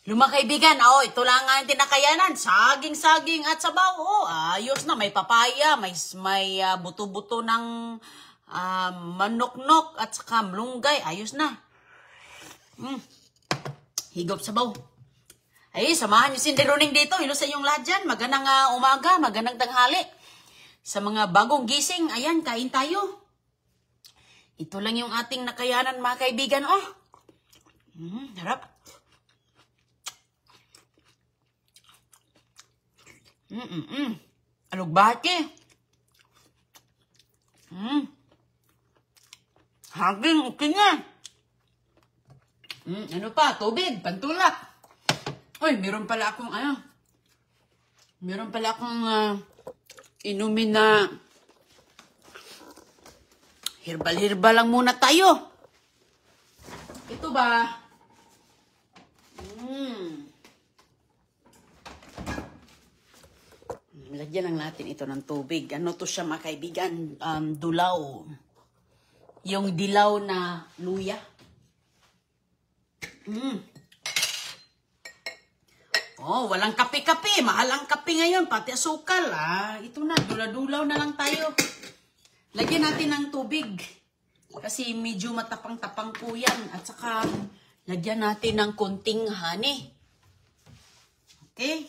Mga kaibigan, ito lang nga yung tinakayanan. Saging-saging at sabaw. Ayos na. May papaya, may buto-buto ng manok-nok at saka malunggay. Ayos na. Higop sabaw. Ay, samahan niyo si Deroning dito. Hello sa inyong lahat dyan. Magandang umaga, magandang tanghali. Sa mga bagong gising, ayan, kain tayo. Ito lang yung ating nakayanan, mga kaibigan. Harap. Alugbati. Haging, okay nga. Ano pa? Tubig, pantulak. Uy, meron pala akong inumin na herbal lang muna tayo. Ito ba? Lagyan lang natin ito ng tubig. Ano to siya, mga kaibigan? Dulaw. Yung dilaw na luya. Walang kape-kape. Mahal ang kape ngayon. Pati asukal. Ito na. Dula-dulaw na lang tayo. Lagyan natin ng tubig. Kasi medyo matapang-tapang po yan. At saka, lagyan natin ng konting honey. Okay?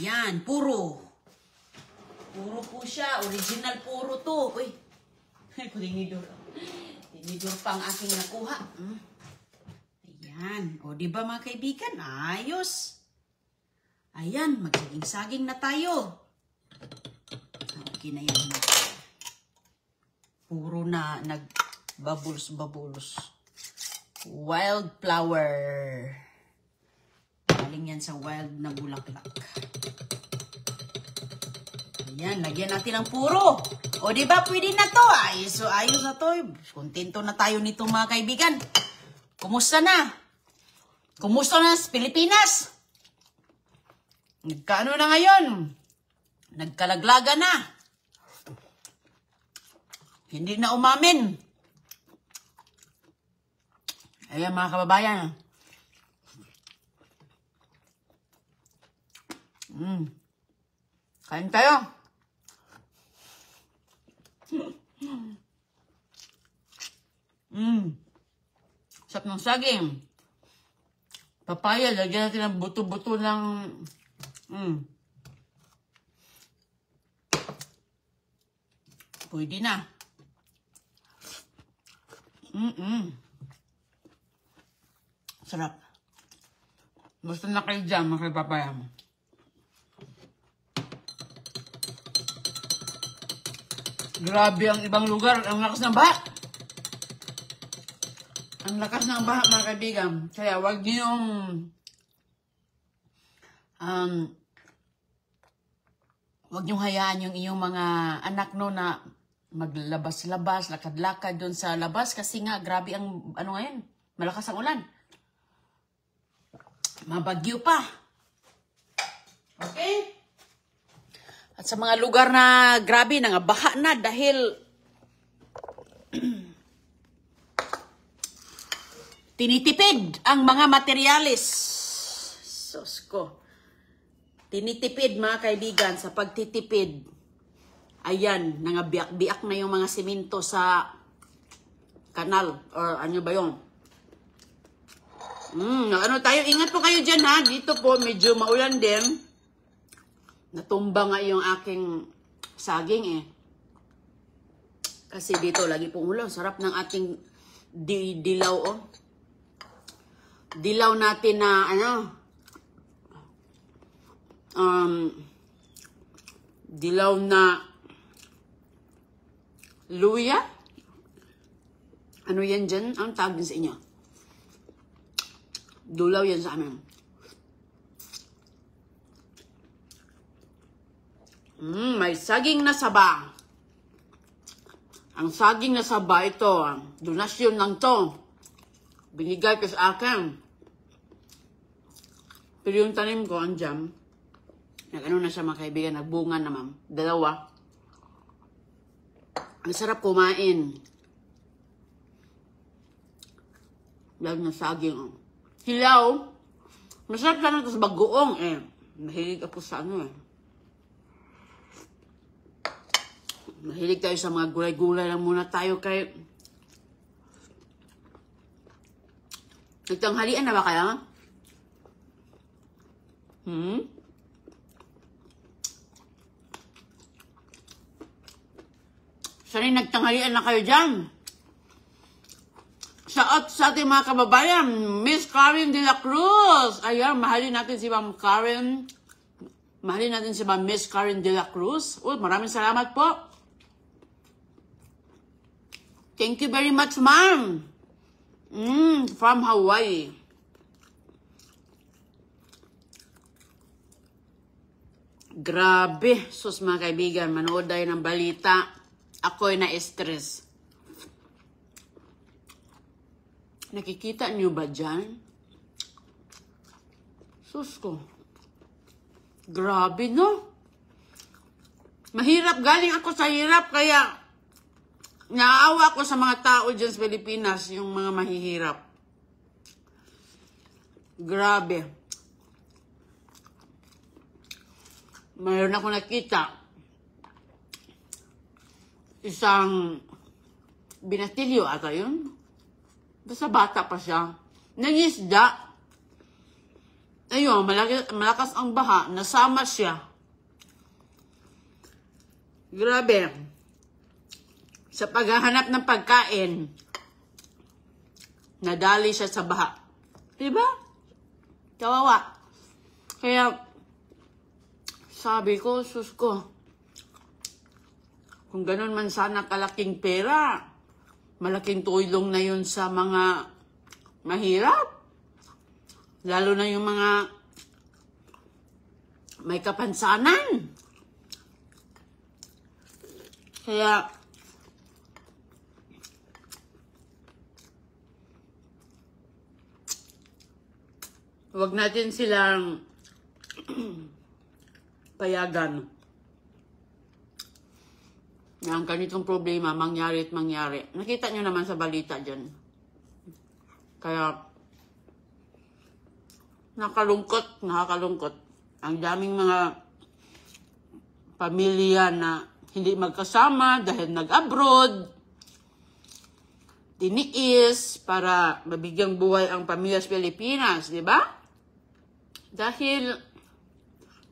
Ayan. Puro po siya. Original puro to. Uy. Tinidor. Tinidor pa ang aking nakuha. Ayan. Diba mga kaibigan? Ayos. Ayan. Magsaging-saging na tayo. Okay na yan. Puro na nag-bubbles. Wildflower. Galing yan sa wild na bulaklak. Ayan, lagyan natin ng puro. Diba, pwede na to. Ayos na to. Kontento na tayo nito, mga kaibigan. Kumusta na? Kumusta na sa Pilipinas? Nagkaano na ngayon? Nagkalaglaga na. Hindi na umamin. Ayan, mga kababayan. Kain tayo. Sarap ng saging. Papaya, lagyan natin ng buto-buto ng pwede na. Sarap. Basta na kayo dyan, mga papaya mo. Grabe ang ibang lugar. Ang lakas ng baha. Ang lakas ng baha, mga kaibigan. Kaya wag niyong wag niyong hayaan yung iyong mga anak na maglabas-labas, lakad-lakad doon sa labas. Kasi nga, grabe ang, ngayon, malakas ang ulan. Mabagyo pa. Okay? At sa mga lugar na grabe, baha na dahil tinitipid ang mga materyales. Sus ko. Tinitipid, mga kaibigan, sa pagtitipid. Ayan, nangabiak-biak na yung mga simento sa kanal. Or ano ba yun? Tayo, ingat po kayo dyan, ha. Dito po, medyo maulan din. Natumba nga yung aking saging Kasi dito lagi pong ulan. Sarap ng ating dilaw Dilaw natin na dilaw na luya. Ano yan dyan? Ang tawag din sa inyo? Dulaw yan sa amin. May saging na saba. Ang saging na saba, ito, donasyon lang to. Binigay ko sa akin. Pero yung tanim ko, andyan, nag-ano na siya, mga kaibigan, nagbunga naman. Dalawa. Ang sarap kumain. Lalo na saging. Oh. Hilaw. Masarap lang ito sa bagoong eh. Mahilig ako sa ano eh. Mahilig tayo sa mga gulay-gulay lang muna tayo kay... Nagtanghalian na ba kaya? Sanay nagtanghalian na kayo dyan. Shout sa ating mga kababayan, Miss Karen de la Cruz. Ayan, mahalin natin si Ma'am Karen. Mahalin natin si Ma'am Miss Karen de la Cruz. Maraming salamat po. Thank you very much, ma'am. From Hawaii. Grabe. Sus mga kaibigan, manood tayo ng balita. Ako'y na-stress. Nakikita niyo ba dyan? Sus ko. Grabe, no? Mahirap. Galing ako sa hirap, kaya naaawa ko sa mga tao dyan sa Pilipinas, yung mga mahihirap. Grabe. Mayroon ako nakita. Isang binatilyo ata yun. Basta bata pa siya. Nangisda. Ayun, malakas ang baha. Nasama siya. Grabe. Sa paghahanap ng pagkain, nadali siya sa baha. Diba? Kawawa. Kaya, sabi ko, sus ko, kung ganun man sana kalaking pera, malaking tulong na yun sa mga mahirap. Lalo na yung mga may kapansanan. Kaya, huwag natin silang payagan na ang ganitong problema mangyari at mangyari. Nakita nyo naman sa balita dyan. Kaya, nakakalungkot. Ang daming mga pamilya na hindi magkasama dahil nag-abroad, tiniis para mabigyang buhay ang pamilya sa Pilipinas, di ba? Dahil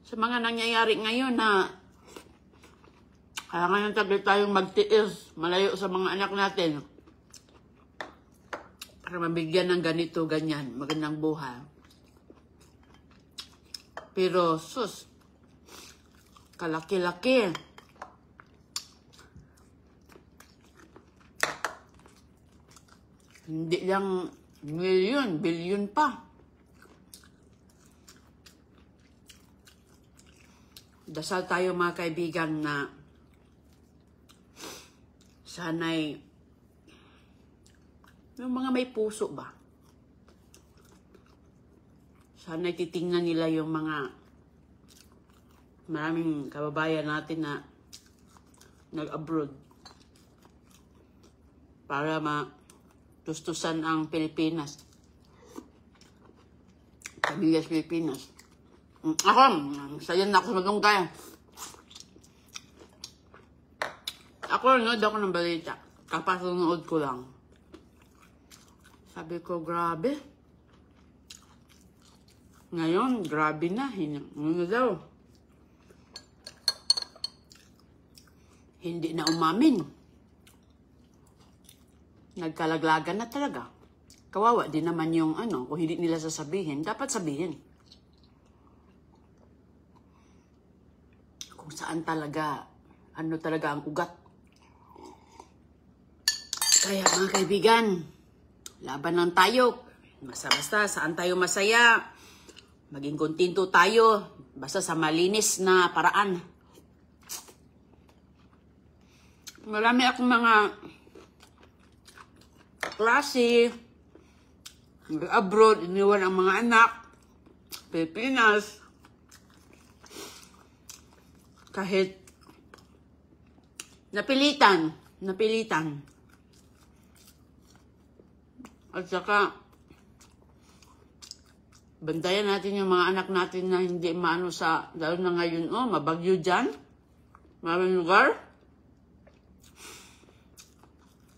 sa mga nangyayari ngayon na kaya ngayon tabi tayong magtiis, malayo sa mga anak natin para mabigyan ng ganito, ganyan, magandang buhay. Pero, sus, kalaki-laki. Hindi lang milyon, bilyon pa. Dasal tayo mga kaibigan na sana'y yung mga may puso ba? Sana'y titingnan nila yung mga maraming kababayan natin na nag-abroad para matustusan ang Pilipinas. Pamilya sa Pilipinas. Ako, sayan na ako sa Malunggay. Ako, nanood ako ng balita. Kapasunood ko lang. Sabi ko, grabe. Ngayon, grabe na. Ano daw? Hindi na umamin. Nagkalaglagan na talaga. Kawawa din naman yung kung hindi nila sasabihin, dapat sabihin. Kung saan talaga, talaga ang ugat. Kaya mga kaibigan, laban lang tayo. Basta saan tayo masaya. Maging kontento tayo. Basta sa malinis na paraan. Marami akong mga klase. Abroad, iniwan ang mga anak. Pilipinas. Kahit napilitan. At saka, Bantayan natin yung mga anak natin na hindi maano sa, lalo na ngayon, mabagyo dyan. Maraming lugar.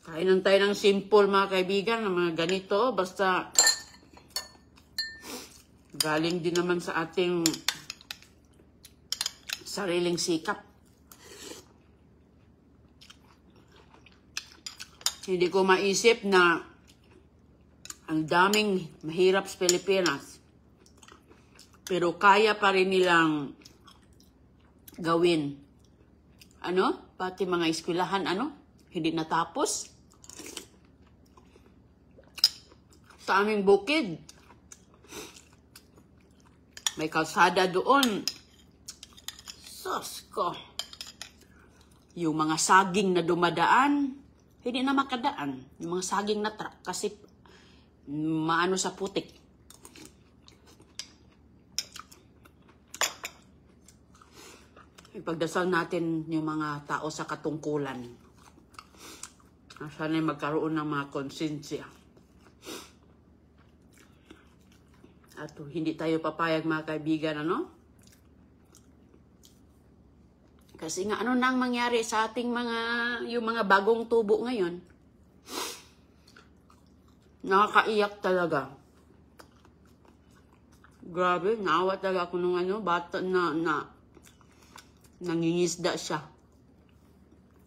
Kainan tayo ng simple mga kaibigan, ng mga ganito. Basta galing din naman sa ating sariling sikap. Hindi ko maisip na ang daming mahirap sa Pilipinas. Pero kaya pa rin nilang gawin. Pati mga eskwelahan, hindi natapos. Sa aming bukid, may kalsada doon. Sus ko. Yung mga saging na dumadaan, hindi na makadaan. Yung mga saging na truck kasi maano sa putik. Ipagdasal natin yung mga tao sa katungkulan. Sana'y magkaroon ng mga konsensya. At hindi tayo papayag mga kaibigan, Kasi nga, ano nang mangyari sa ating yung mga bagong tubo ngayon? Nakakaiyak talaga. Grabe, naawa talaga ako nung bata na nangingisda siya.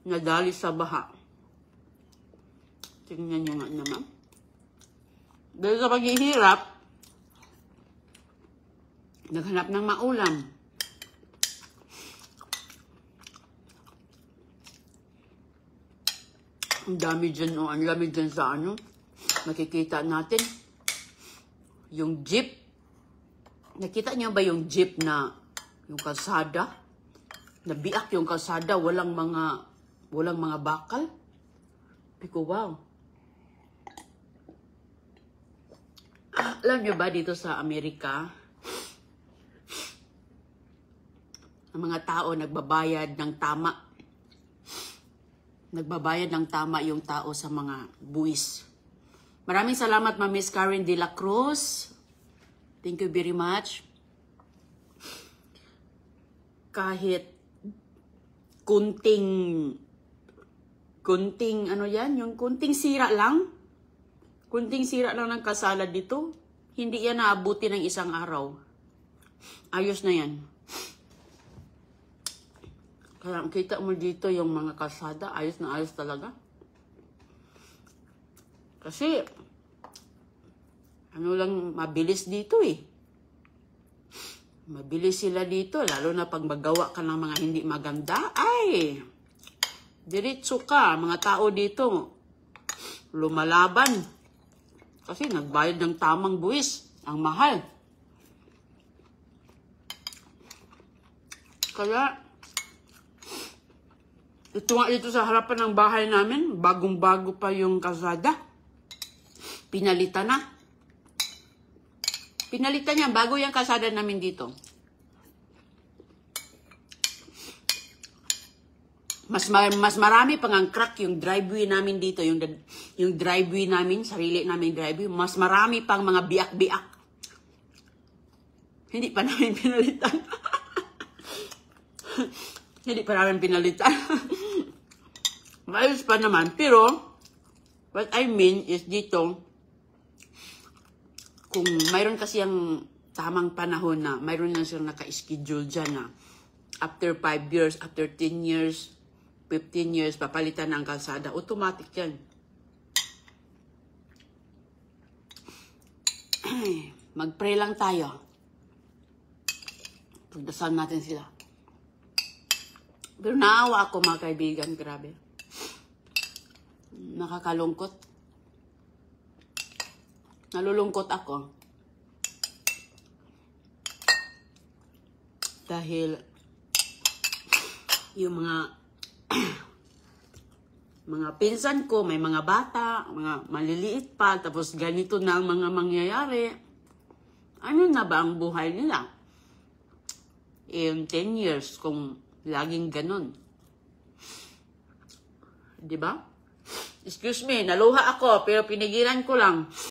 Nadali sa baha. Tingnan nyo nga naman. Dahil sa paghihirap, naghanap ng maulam. Ang dami dyan, ang lamig dyan sa nakikita natin. Yung jeep. Nakita niyo ba yung jeep na, yung kalsada? Nabiak yung kalsada, walang mga bakal. Piko, wow. Alam niyo ba dito sa Amerika, ang mga tao nagbabayad ng tama. Nagbabayad ng tama yung tao sa mga buwis. Maraming salamat, Ma'am Miss Karen De La Cruz. Thank you very much. Kahit kunting yung kunting sira lang ng kasalad dito, hindi yan naabuti ng isang araw. Ayos na yan. Kaya kita mo dito yung mga kalsada, ayos na ayos talaga. Kasi, mabilis dito Mabilis sila dito, lalo na pag magawa ka ng mga hindi maganda, diretso ka, mga tao dito, lumalaban. Kasi nagbayad ng tamang buwis, ang mahal. Kaya, ito sa harapan ng bahay namin, bagong-bago pa yung kalsada. Pinalitan na. Pinalitan niya, bago yung kalsada namin dito. Mas marami pang ang crack yung driveway namin dito, yung driveway namin, sarili namin driveway, mas marami pang mga biak-biak. Hindi pa namin pinalitan. Hindi pa namin pinalitan. Maayos pa naman, pero what I mean is dito, kung mayroon kasi ang tamang panahon na mayroon na silang naka-schedule dyan na after 5 years, after 10 years, 15 years, papalitan ng kalsada. Automatic yan. Mag-pray lang tayo. Pagdasal natin sila. Pero naawa ako mga kaibigan, grabe. Nakakalungkot. Nalulungkot ako. Dahil yung mga pinsan ko, may mga bata, mga maliliit pa, tapos ganito na ang mga mangyayari. Ano na ba ang buhay nila? In 10 years, kung laging ganun. Diba? Excuse me, naluha ako, pero pinigilan ko lang.